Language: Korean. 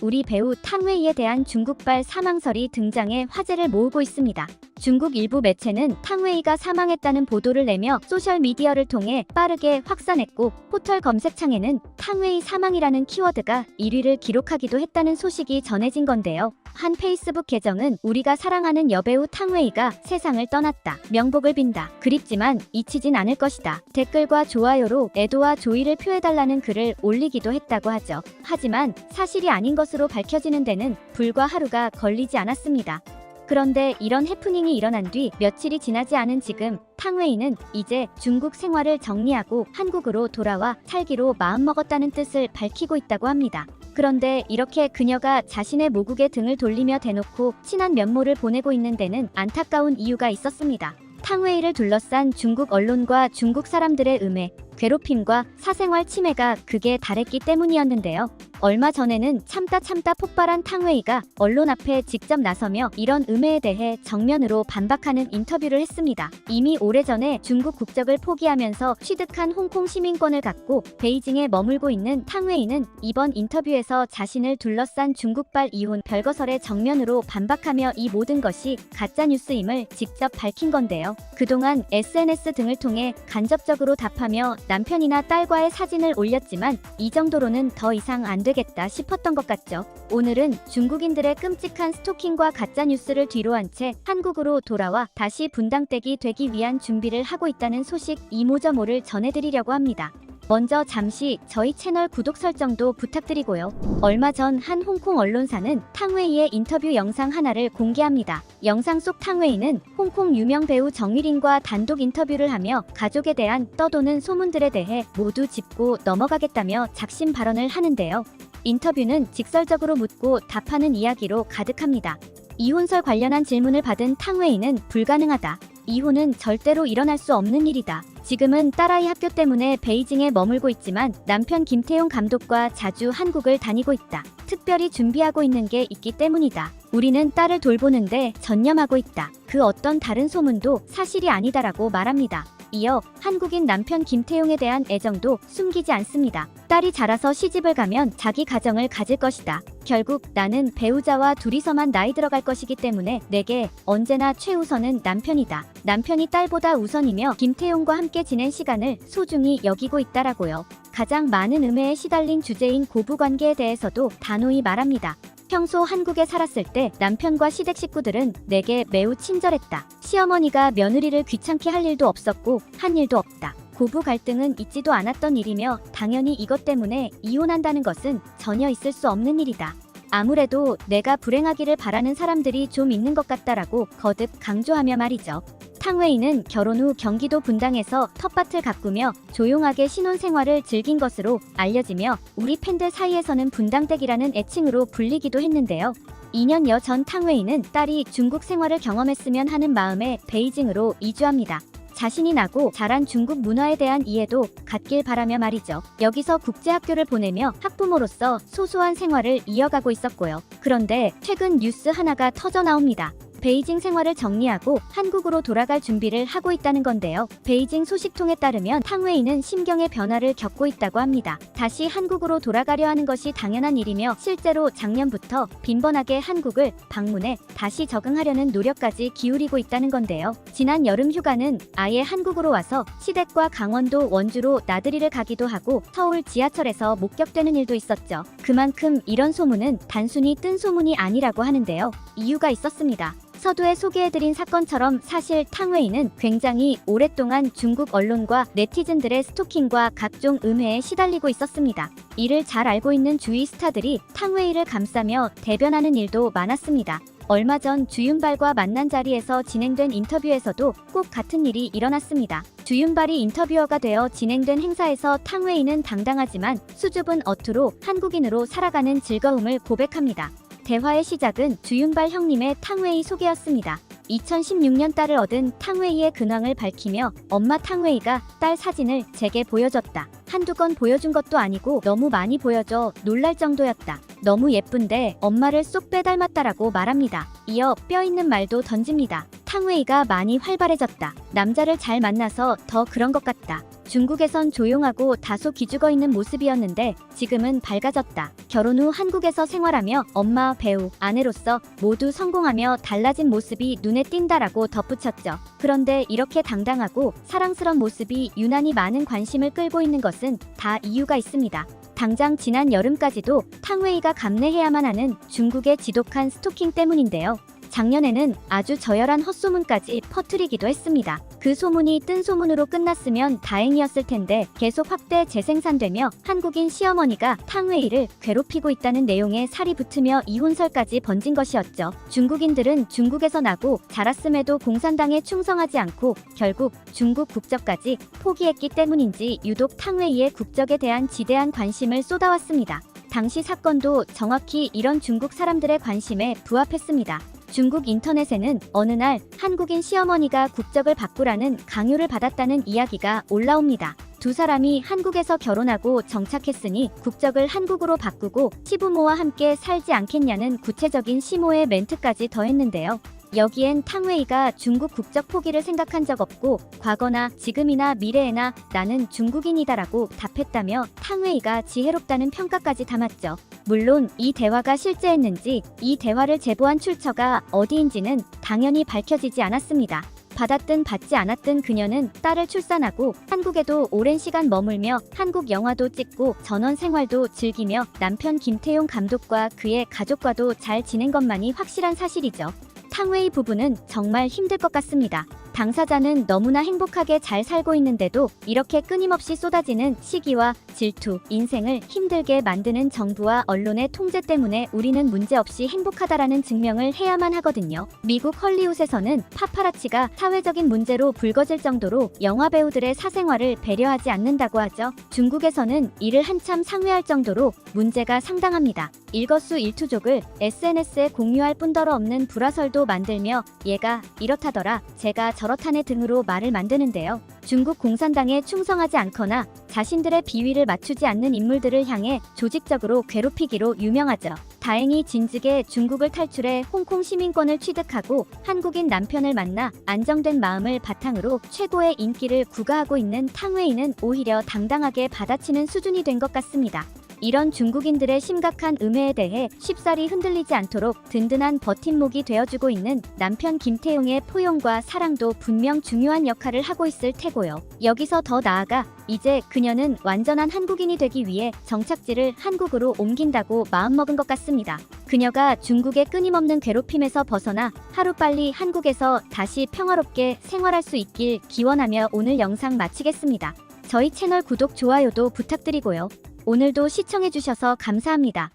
우리 배우 탕웨이에 대한 중국발 사망설이 등장해 화제를 모으고 있습니다. 중국 일부 매체는 탕웨이가 사망했다는 보도를 내며 소셜미디어를 통해 빠르게 확산했고, 포털 검색창에는 탕웨이 사망이라는 키워드가 1위를 기록하기도 했다는 소식이 전해진 건데요. 한 페이스북 계정은 우리가 사랑하는 여배우 탕웨이가 세상을 떠났다. 명복을 빈다. 그립지만 잊히진 않을 것이다. 댓글과 좋아요로 애도와 조의를 표해달라는 글을 올리기도 했다고 하죠. 하지만 사실이 아닌 것으로 밝혀지는 데는 불과 하루가 걸리지 않았습니다. 그런데 이런 해프닝이 일어난 뒤 며칠이 지나지 않은 지금, 탕웨이는 이제 중국 생활을 정리하고 한국으로 돌아와 살기로 마음먹었다는 뜻을 밝히고 있다고 합니다. 그런데 이렇게 그녀가 자신의 모국에 등을 돌리며 대놓고 친한 면모를 보내고 있는 데는 안타까운 이유가 있었습니다. 탕웨이를 둘러싼 중국 언론과 중국 사람들의 음해, 괴롭힘과 사생활 침해가 극에 달했기 때문이었는데요. 얼마 전에는 참다 폭발한 탕웨이가 언론 앞에 직접 나서며 이런 음해에 대해 정면으로 반박하는 인터뷰를 했습니다. 이미 오래전에 중국 국적을 포기하면서 취득한 홍콩 시민권을 갖고 베이징에 머물고 있는 탕웨이는 이번 인터뷰에서 자신을 둘러싼 중국발 이혼 별거설에 정면으로 반박하며 이 모든 것이 가짜뉴스임을 직접 밝힌 건데요. 그동안 SNS 등을 통해 간접적으로 답하며 남편이나 딸과의 사진을 올렸지만 이 정도로는 더 이상 안 되겠다 싶었던 것 같죠. 오늘은 중국인들의 끔찍한 스토킹과 가짜뉴스를 뒤로한 채 한국으로 돌아와 다시 분당댁이 되기 위한 준비를 하고 있다는 소식 이모저모를 전해드리려고 합니다. 먼저 잠시 저희 채널 구독 설정도 부탁드리고요. 얼마 전 한 홍콩 언론사는 탕웨이의 인터뷰 영상 하나를 공개합니다. 영상 속 탕웨이는 홍콩 유명 배우 정유린과 단독 인터뷰를 하며 가족에 대한 떠도는 소문들에 대해 모두 짚고 넘어가겠다며 작심 발언을 하는데요. 인터뷰는 직설적으로 묻고 답하는 이야기로 가득합니다. 이혼설 관련한 질문을 받은 탕웨이는 불가능하다. 이혼은 절대로 일어날 수 없는 일이다. 지금은 딸아이 학교 때문에 베이징에 머물고 있지만 남편 김태용 감독과 자주 한국을 다니고 있다. 특별히 준비하고 있는 게 있기 때문이다. 우리는 딸을 돌보는데 전념하고 있다. 그 어떤 다른 소문도 사실이 아니다라고 말합니다. 이어 한국인 남편 김태용에 대한 애정도 숨기지 않습니다. 딸이 자라서 시집을 가면 자기 가정을 가질 것이다. 결국 나는 배우자와 둘이서만 나이 들어갈 것이기 때문에 내게 언제나 최우선은 남편이다. 남편이 딸보다 우선이며 김태용과 함께 지낸 시간을 소중히 여기고 있다라고요. 가장 많은 음해에 시달린 주제인 고부관계에 대해서도 단호히 말합니다. 평소 한국에 살았을 때 남편과 시댁 식구들은 내게 매우 친절했다. 시어머니가 며느리를 귀찮게 할 일도 없었고 한 일도 없다. 고부 갈등은 있지도 않았던 일이며 당연히 이것 때문에 이혼한다는 것은 전혀 있을 수 없는 일이다. 아무래도 내가 불행하기를 바라는 사람들이 좀 있는 것 같다라고 거듭 강조하며 말이죠. 탕웨이는 결혼 후 경기도 분당에서 텃밭을 가꾸며 조용하게 신혼생활을 즐긴 것으로 알려지며 우리 팬들 사이에서는 분당댁이라는 애칭으로 불리기도 했는데요. 2년여 전 탕웨이는 딸이 중국 생활을 경험했으면 하는 마음에 베이징으로 이주합니다. 자신이 나고 자란 중국 문화에 대한 이해도 갖길 바라며 말이죠. 여기서 국제학교를 보내며 학부모로서 소소한 생활을 이어가고 있었고요. 그런데 최근 뉴스 하나가 터져 나옵니다. 베이징 생활을 정리하고 한국으로 돌아갈 준비를 하고 있다는 건데요. 베이징 소식통에 따르면 탕웨이는 심경의 변화를 겪고 있다고 합니다. 다시 한국으로 돌아가려 하는 것이 당연한 일이며 실제로 작년부터 빈번하게 한국을 방문해 다시 적응하려는 노력까지 기울이고 있다는 건데요. 지난 여름 휴가는 아예 한국으로 와서 시댁과 강원도 원주로 나들이를 가기도 하고 서울 지하철에서 목격되는 일도 있었죠. 그만큼 이런 소문은 단순히 뜬 소문이 아니라고 하는데요. 이유가 있었습니다. 서두에 소개해드린 사건처럼 사실 탕웨이는 굉장히 오랫동안 중국 언론과 네티즌들의 스토킹과 각종 음해에 시달리고 있었습니다. 이를 잘 알고 있는 주위 스타들이 탕웨이를 감싸며 대변하는 일도 많았습니다. 얼마 전 주윤발과 만난 자리에서 진행된 인터뷰에서도 꼭 같은 일이 일어났습니다. 주윤발이 인터뷰어가 되어 진행된 행사에서 탕웨이는 당당하지만 수줍은 어투로 한국인으로 살아가는 즐거움을 고백합니다. 대화의 시작은 주윤발 형님의 탕웨이 소개였습니다. 2016년 딸을 얻은 탕웨이의 근황을 밝히며 엄마 탕웨이가 딸 사진을 제게 보여줬다. 한두 건 보여준 것도 아니고 너무 많이 보여줘 놀랄 정도였다. 너무 예쁜데 엄마를 쏙 빼닮았다라고 말합니다. 이어 뼈있는 말도 던집니다. 탕웨이가 많이 활발해졌다. 남자를 잘 만나서 더 그런 것 같다. 중국에선 조용하고 다소 기죽어 있는 모습이었는데 지금은 밝아졌다. 결혼 후 한국에서 생활하며 엄마, 배우, 아내로서 모두 성공하며 달라진 모습이 눈에 띈다라고 덧붙였죠. 그런데 이렇게 당당하고 사랑스런 모습이 유난히 많은 관심을 끌고 있는 것은 다 이유가 있습니다. 당장 지난 여름까지도 탕웨이가 감내해야만 하는 중국의 지독한 스토킹 때문인데요. 작년에는 아주 저열한 헛소문까지 퍼뜨리기도 했습니다. 그 소문이 뜬 소문으로 끝났으면 다행이었을 텐데 계속 확대 재생산되며 한국인 시어머니가 탕웨이를 괴롭히고 있다는 내용의 살이 붙으며 이혼설까지 번진 것이었죠. 중국인들은 중국에서 나고 자랐음에도 공산당에 충성하지 않고 결국 중국 국적까지 포기했기 때문인지 유독 탕웨이의 국적에 대한 지대한 관심을 쏟아왔습니다. 당시 사건도 정확히 이런 중국 사람들의 관심에 부합했습니다. 중국 인터넷에는 어느 날 한국인 시어머니가 국적을 바꾸라는 강요를 받았다는 이야기가 올라옵니다. 두 사람이 한국에서 결혼하고 정착했으니 국적을 한국으로 바꾸고 시부모와 함께 살지 않겠냐는 구체적인 시모의 멘트까지 더했는데요. 여기엔 탕웨이가 중국 국적 포기를 생각한 적 없고 과거나 지금이나 미래에나 나는 중국인이다라고 답했다며 탕웨이가 지혜롭다는 평가까지 담았죠. 물론 이 대화가 실제했는지 이 대화를 제보한 출처가 어디인지는 당연히 밝혀지지 않았습니다. 받았든 받지 않았든 그녀는 딸을 출산하고 한국에도 오랜 시간 머물며 한국 영화도 찍고 전원 생활도 즐기며 남편 김태용 감독과 그의 가족과도 잘 지낸 것만이 확실한 사실이죠. 탕웨이 부부는 정말 힘들 것 같습니다. 당사자는 너무나 행복하게 잘 살고 있는데도 이렇게 끊임없이 쏟아지는 시기와 질투, 인생을 힘들게 만드는 정부와 언론의 통제 때문에 우리는 문제없이 행복하다라는 증명을 해야만 하거든요. 미국 헐리우드에서는 파파라치가 사회적인 문제로 불거질 정도로 영화 배우들의 사생활을 배려하지 않는다고 하죠. 중국에서는 이를 한참 상회할 정도로 문제가 상당합니다. 일거수일투족을 SNS에 공유할 뿐더러 없는 불화설도 만들며 얘가 이렇다더라, 제가 저렇다네 등으로 말을 만드는데요. 중국 공산당에 충성하지 않거나 자신들의 비위를 맞추지 않는 인물들을 향해 조직적으로 괴롭히기로 유명하죠. 다행히 진즉에 중국을 탈출해 홍콩 시민권을 취득하고 한국인 남편을 만나 안정된 마음을 바탕으로 최고의 인기를 구가하고 있는 탕웨이는 오히려 당당하게 받아치는 수준이 된 것 같습니다. 이런 중국인들의 심각한 음해에 대해 쉽사리 흔들리지 않도록 든든한 버팀목이 되어주고 있는 남편 김태용의 포용과 사랑도 분명 중요한 역할을 하고 있을 테고요. 여기서 더 나아가 이제 그녀는 완전한 한국인이 되기 위해 정착지를 한국으로 옮긴다고 마음먹은 것 같습니다. 그녀가 중국의 끊임없는 괴롭힘에서 벗어나 하루빨리 한국에서 다시 평화롭게 생활할 수 있길 기원하며 오늘 영상 마치겠습니다. 저희 채널 구독, 좋아요도 부탁드리고요. 오늘도 시청해주셔서 감사합니다.